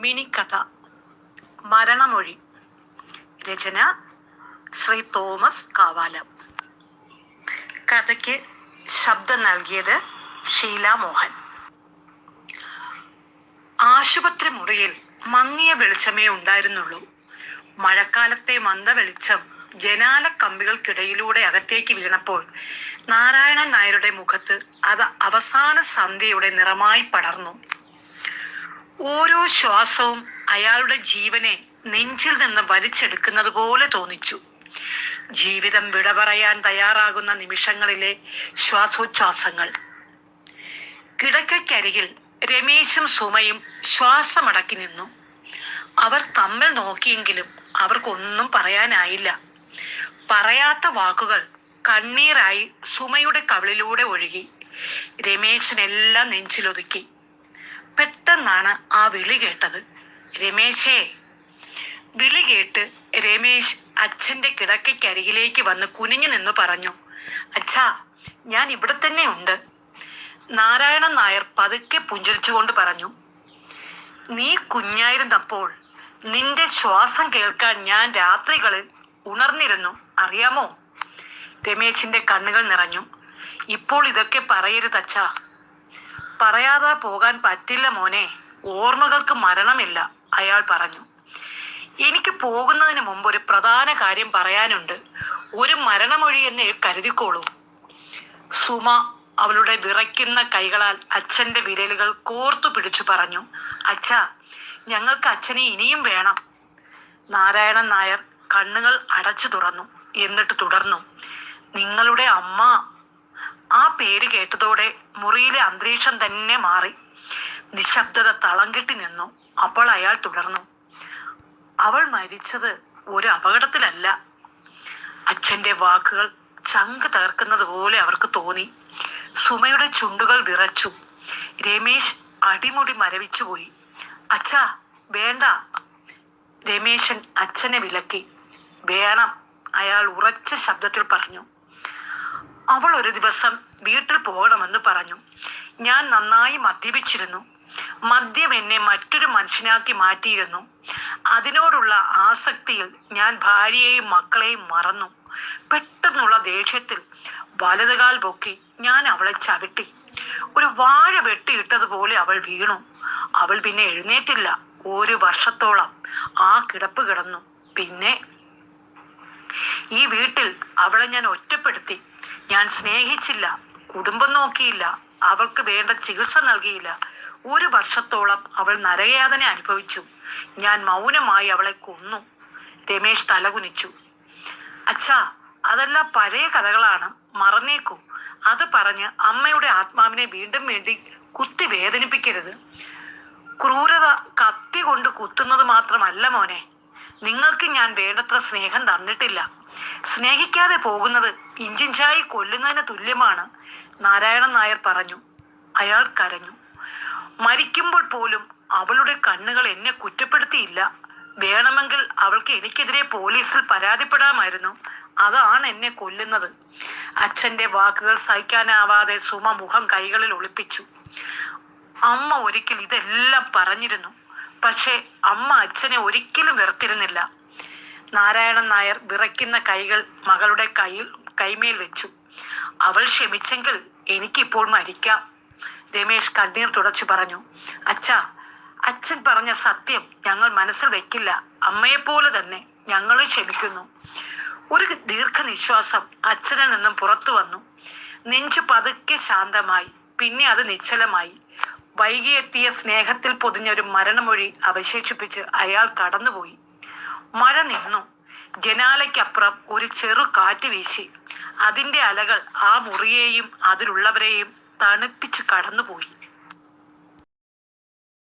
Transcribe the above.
Mini കഥ മരണമൊഴി. രചന Shri Thomas Kavalam. കഥയ്ക്ക് ശബ്ദം നൽകിയത് ഷീല മോഹൻ. ആശുപത്രി മുറിയിൽ മങ്ങിയ വെളിച്ചമേ ഉണ്ടായിരുന്നുള്ളൂ. മഴക്കാലത്തെ മന്ദവെളിച്ചം ജനാല കമ്പികൾക്കിടയിലൂടെ അകത്തേക്ക് വീണപ്പോൾ നാരായണൻ നായരുടെ മുഖത്ത് അത് അവസാന സന്ധ്യയുടെ നിറമായി പടർന്നു. ഓരോ ശ്വാസവും അയാളുടെ ജീവനെ നെഞ്ചിൽ നിന്ന് വലിച്ചെടുക്കുന്നത് പോലെ തോന്നിച്ചു. ജീവിതം വിട പറയാൻ തയ്യാറാകുന്ന നിമിഷങ്ങളിലെ ശ്വാസോച്ഛ്വാസങ്ങൾ. കിടക്കയ്ക്കരികിൽ രമേശും സുമയും ശ്വാസമടക്കി നിന്നു. അവർ തമ്മിൽ നോക്കിയെങ്കിലും അവർക്കൊന്നും പറയാനായില്ല. പറയാത്ത വാക്കുകൾ കണ്ണീരായി സുമയുടെ കവിളിലൂടെ ഒഴുകി. രമേശിനെല്ലാം നെഞ്ചിലൊതുക്കി. പെട്ടെന്നാണ് ആ വിളി കേട്ടത്. രമേശേ. വിളി കേട്ട് രമേശ് അച്ഛൻ്റെ കിടക്കയ്ക്കരികിലേക്ക് വന്ന് കുനിഞ്ഞു നിന്ന് പറഞ്ഞു, അച്ഛാ, ഞാൻ ഇവിടെ തന്നെ ഉണ്ട്. നാരായണൻ നായർ പതുക്കെ പുഞ്ചിരിച്ചുകൊണ്ട് പറഞ്ഞു, നീ കുഞ്ഞായിരുന്നപ്പോൾ നിന്റെ ശ്വാസം കേൾക്കാൻ ഞാൻ രാത്രികളിൽ ഉണർന്നിരുന്നു, അറിയാമോ? രമേശിന്റെ കണ്ണുകൾ നിറഞ്ഞു. ഇപ്പോൾ ഇതൊക്കെ പറയരുതച്ഛാ. പറയാതെ പോകാൻ പറ്റില്ല മോനെ, ഓർമ്മകൾക്ക് മരണമില്ല, അയാൾ പറഞ്ഞു. എനിക്ക് പോകുന്നതിന് മുമ്പ് ഒരു പ്രധാന കാര്യം പറയാനുണ്ട്. ഒരു മരണമൊഴി എന്ന് കരുതിക്കോളൂ. സുമ അവളുടെ വിറയ്ക്കുന്ന കൈകളാൽ അച്ഛൻ്റെ വിരലുകൾ കോർത്തു പിടിച്ചു പറഞ്ഞു, അച്ഛാ, ഞങ്ങൾക്ക് അച്ഛനെ ഇനിയും വേണം. നാരായണൻ നായർ കണ്ണുകൾ അടച്ചു തുറന്നു. എന്നിട്ട് തുടർന്നു, നിങ്ങളുടെ അമ്മ. ആ പേര് കേട്ടതോടെ മുറിയിലെ അന്തരീക്ഷം തന്നെ മാറി. നിശബ്ദത തളം കെട്ടി നിന്നു. അപ്പോൾ അയാൾ തുടർന്നു, അവൾ മരിച്ചത് ഒരു അപകടത്തിലല്ല. അച്ഛൻ്റെ വാക്കുകൾ ചങ്ക് തകർക്കുന്നത് പോലെ അവർക്ക് തോന്നി. സുമയുടെ ചുണ്ടുകൾ വിറച്ചു. രമേശ് അടിമുടി മരവിച്ചുപോയി. അച്ഛാ, വേണ്ട. രമേശൻ അച്ഛനെ വിലക്കി. വേണം, അയാൾ ഉറച്ച ശബ്ദത്തിൽ പറഞ്ഞു. അവൾ ഒരു ദിവസം വീട്ടിൽ പോകണമെന്ന് പറഞ്ഞു. ഞാൻ നന്നായി മദ്യപിച്ചിരുന്നു. മദ്യം എന്നെ മറ്റൊരു മനുഷ്യനാക്കി മാറ്റിയിരുന്നു. അതിനോടുള്ള ആസക്തിയിൽ ഞാൻ ഭാര്യയെയും മക്കളെയും മറന്നു. പെട്ടെന്നുള്ള ദേഷ്യത്തിൽ വലതുകാൽ പൊക്കി ഞാൻ അവളെ ചവിട്ടി. ഒരു വാഴ വെട്ടിയിട്ടതുപോലെ അവൾ വീണു. അവൾ പിന്നെ എഴുന്നേറ്റില്ല. 1 വർഷത്തോളം ആ കിടപ്പ് കിടന്നു. പിന്നെ ഈ വീട്ടിൽ അവളെ ഞാൻ ഒറ്റപ്പെടുത്തി. ഞാൻ സ്നേഹിച്ചില്ല, കുടുംബം നോക്കിയില്ല, അവൾക്ക് വേണ്ട ചികിത്സ നൽകിയില്ല. 1 വർഷത്തോളം അവൾ നരകയാതന അനുഭവിച്ചു. ഞാൻ മൗനമായി അവളെ കൊന്നു. രമേശ് തലകുനിച്ചു. അച്ഛാ, അതെല്ലാം പഴയ കഥകളാണ്, മറന്നേക്കൂ. അത് പറഞ്ഞ് അമ്മയുടെ ആത്മാവിനെ വീണ്ടും വീണ്ടും കുത്തി വേദനിപ്പിക്കരുത്. ക്രൂരത കത്തി കൊണ്ട് കുത്തുന്നത് മാത്രമല്ല മോനെ. നിങ്ങൾക്ക് ഞാൻ വേണ്ടത്ര സ്നേഹം തന്നിട്ടില്ല. സ്നേഹിക്കാതെ പോകുന്നത് ഇഞ്ചിഞ്ചായി കൊല്ലുന്നതിന് തുല്യമാണ്, നാരായണൻ നായർ പറഞ്ഞു. അയാൾ കരഞ്ഞു. മരിക്കുമ്പോൾ പോലും അവളുടെ കണ്ണുകൾ എന്നെ കുറ്റപ്പെടുത്തിയില്ല. വേണമെങ്കിൽ അവൾക്ക് എനിക്കെതിരെ പോലീസിൽ പരാതിപ്പെടാമായിരുന്നു. അതാണ് എന്നെ കൊല്ലുന്നത്. അച്ഛൻ്റെ വാക്കുകൾ സഹിക്കാനാവാതെ സുമ മുഖം കൈകളിൽ ഒളിപ്പിച്ചു. അമ്മ ഒരിക്കൽ ഇതെല്ലാം പറഞ്ഞിരുന്നു. പക്ഷേ അമ്മ അച്ഛനെ ഒരിക്കലും വെറുത്തിരുന്നില്ല. നാരായണൻ നായർ വിറയ്ക്കുന്ന കൈകൾ മകളുടെ കൈമേൽ വെച്ചു. അവൾ ക്ഷമിച്ചെങ്കിൽ എനിക്കിപ്പോൾ മരിക്കാം. രമേശ് കണ്ണീർ തുടച്ചു പറഞ്ഞു, അച്ഛാ, അച്ഛൻ പറഞ്ഞ സത്യം ഞങ്ങൾ മനസ്സിൽ വെക്കില്ല. അമ്മയെപ്പോലെ തന്നെ ഞങ്ങളും ക്ഷമിക്കുന്നു. ഒരു ദീർഘനിശ്വാസം അച്ഛനിൽ നിന്നും പുറത്തു വന്നു. നെഞ്ചു പതുക്കെ ശാന്തമായി. പിന്നെ അത് നിശ്ചലമായി. വൈകിയെത്തിയ സ്നേഹത്തിൽ പൊതിഞ്ഞൊരു മരണമൊഴി അവശേഷിപ്പിച്ച് അയാൾ കടന്നുപോയി. മഴ നിന്നു. ജനാലയ്ക്കപ്പുറം ഒരു ചെറു കാറ്റ് വീശി. അതിൻ്റെ അലകൾ ആ മുറിയെയും അതിലുള്ളവരെയും തണുപ്പിച്ച് കടന്നുപോയി.